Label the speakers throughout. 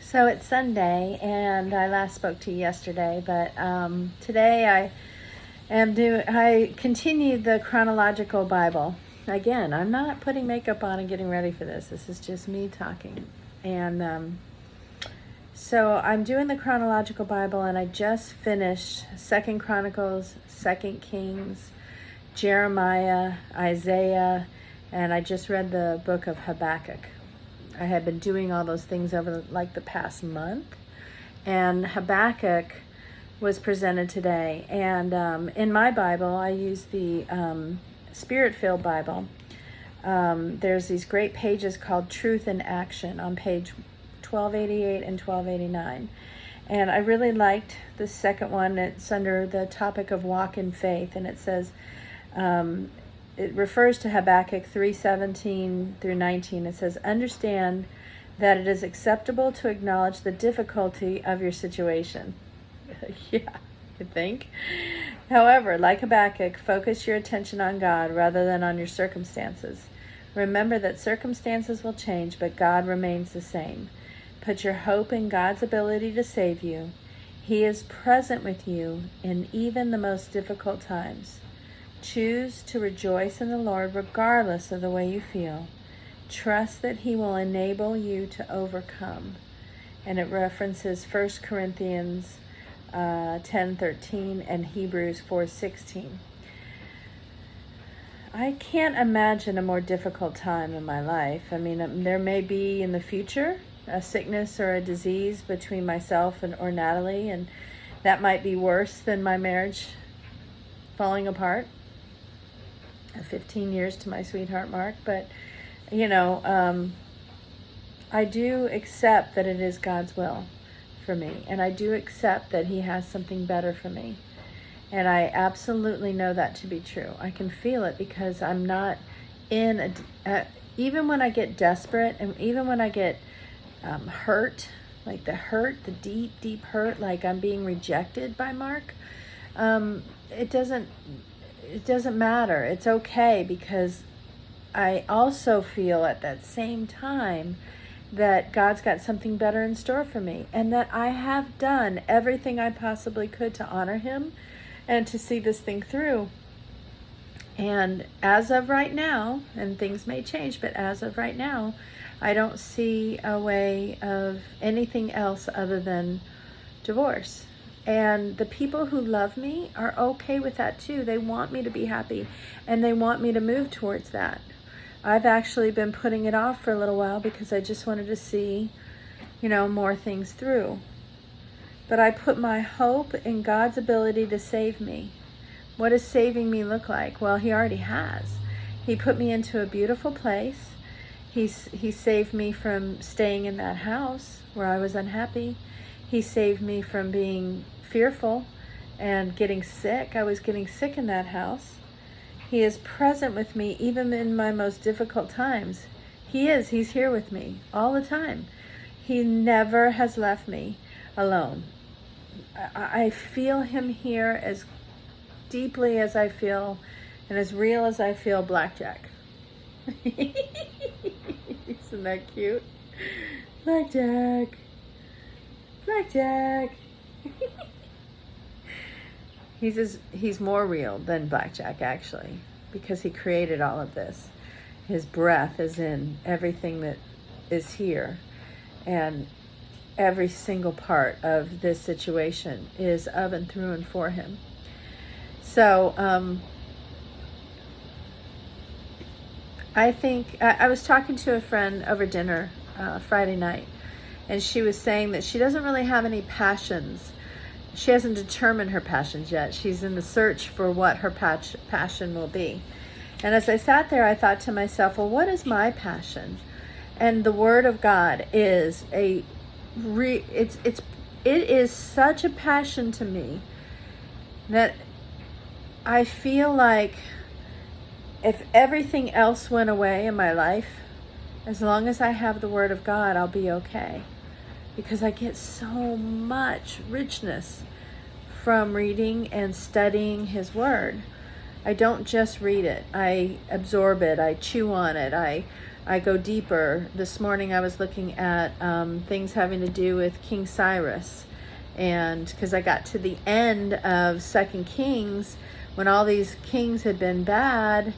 Speaker 1: So it's Sunday, and I last spoke to you yesterday, but today I continued the chronological Bible. Again, I'm not putting makeup on and getting ready for this. This is just me talking. And so I'm doing the chronological Bible, and I just finished 2nd Chronicles, 2nd Kings, Jeremiah, Isaiah, and I just read the book of Habakkuk. I had been doing all those things over the past month, and Habakkuk was presented today. And in my Bible, I use the Spirit-filled Bible. There's these great pages called Truth in Action on page 1288 and 1289. And I really liked the second one. It's under the topic of walk in faith, and it says, it refers to Habakkuk 3:17 through 19. It says, understand that it is acceptable to acknowledge the difficulty of your situation. Yeah, you think? However, like Habakkuk, focus your attention on God rather than on your circumstances. Remember that circumstances will change, but God remains the same. Put your hope in God's ability to save you. He is present with you in even the most difficult times. Choose to rejoice in the Lord regardless of the way you feel. Trust that He will enable you to overcome. And it references 1 Corinthians 10:13 and Hebrews 4:16. I can't imagine a more difficult time in my life. I mean, there may be in the future a sickness or a disease between myself or Natalie, and that might be worse than my marriage falling apart. 15 years to my sweetheart Mark, but I do accept that it is God's will for me, and I do accept that He has something better for me, and I absolutely know that to be true. I can feel it because I'm not in even when I get desperate, and even when I get hurt, like the deep hurt, like I'm being rejected by Mark, it doesn't matter. It's okay, because I also feel at that same time that God's got something better in store for me, and that I have done everything I possibly could to honor Him and to see this thing through. And as of right now, and things may change, but as of right now, I don't see a way of anything else other than divorce. And the people who love me are okay with that too. They want me to be happy, and they want me to move towards that. I've actually been putting it off for a little while because I just wanted to see, more things through. But I put my hope in God's ability to save me. What does saving me look like? Well, He already has. He put me into a beautiful place. He saved me from staying in that house where I was unhappy. He saved me from being fearful and getting sick. I was getting sick in that house. He is present with me even in my most difficult times. He's here with me all the time. He never has left me alone. I feel Him here as deeply as I feel, and as real as I feel blackjack. Isn't that cute? Blackjack. He's more real than blackjack, actually, because He created all of this. His breath is in everything that is here, and every single part of this situation is of and through and for Him. So I think I was talking to a friend over dinner Friday night, and she was saying that she doesn't really have any passions. She hasn't determined her passions yet. She's in the search for what her passion will be. And as I sat there, I thought to myself, well, what is my passion? And the Word of God is it is such a passion to me that I feel like if everything else went away in my life, as long as I have the Word of God, I'll be okay. Because I get so much richness from reading and studying His Word. I don't just read it. I absorb it. I chew on it. I I go deeper. This morning I was looking at things having to do with King Cyrus. And because I got to the end of 2 Kings when all these kings had been bad,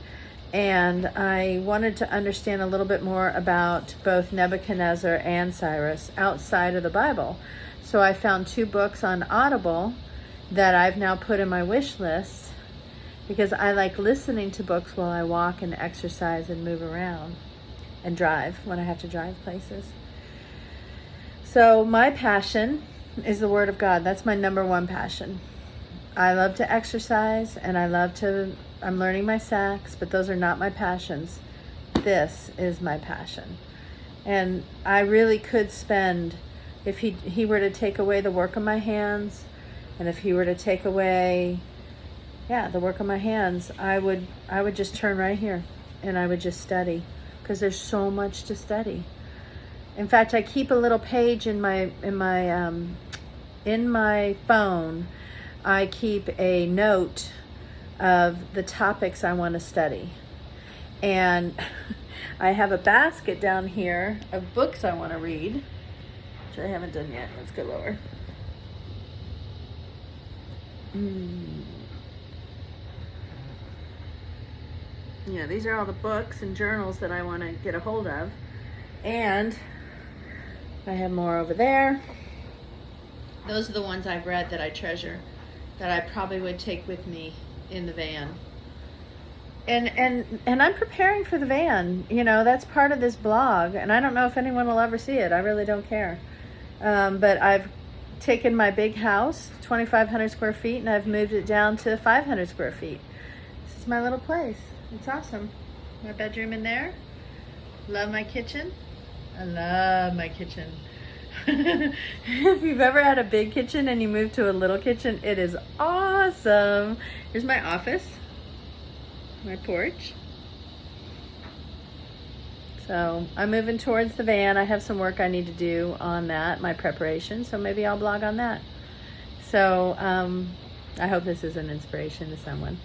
Speaker 1: and I wanted to understand a little bit more about both Nebuchadnezzar and Cyrus outside of the Bible. So I found 2 books on Audible that I've now put in my wish list because I like listening to books while I walk and exercise and move around and drive when I have to drive places. So my passion is the Word of God. That's my number one passion. I love to exercise and I'm learning my sax, but those are not my passions. This is my passion. And I really could spend, if he were to take away the work of my hands, and if he were to take away, the work of my hands, I would just turn right here and I would just study, because there's so much to study. In fact, I keep a little page in my phone. I keep a note of the topics I want to study. And I have a basket down here of books I want to read, which I haven't done yet. Let's go lower. Yeah, these are all the books and journals that I want to get a hold of. And I have more over there. Those are the ones I've read that I treasure, that I probably would take with me in the van. And I'm preparing for the van. You know, that's part of this blog, and I don't know if anyone will ever see it. I really don't care. But I've taken my big house, 2,500 square feet, and I've moved it down to 500 square feet. This is my little place. It's awesome. My bedroom in there. Love my kitchen. I love my kitchen. If you've ever had a big kitchen and you move to a little kitchen, it is awesome. Here's my office, my porch. So I'm moving towards the van. I have some work I need to do on that, my preparation, so maybe I'll blog on that. So I hope this is an inspiration to someone.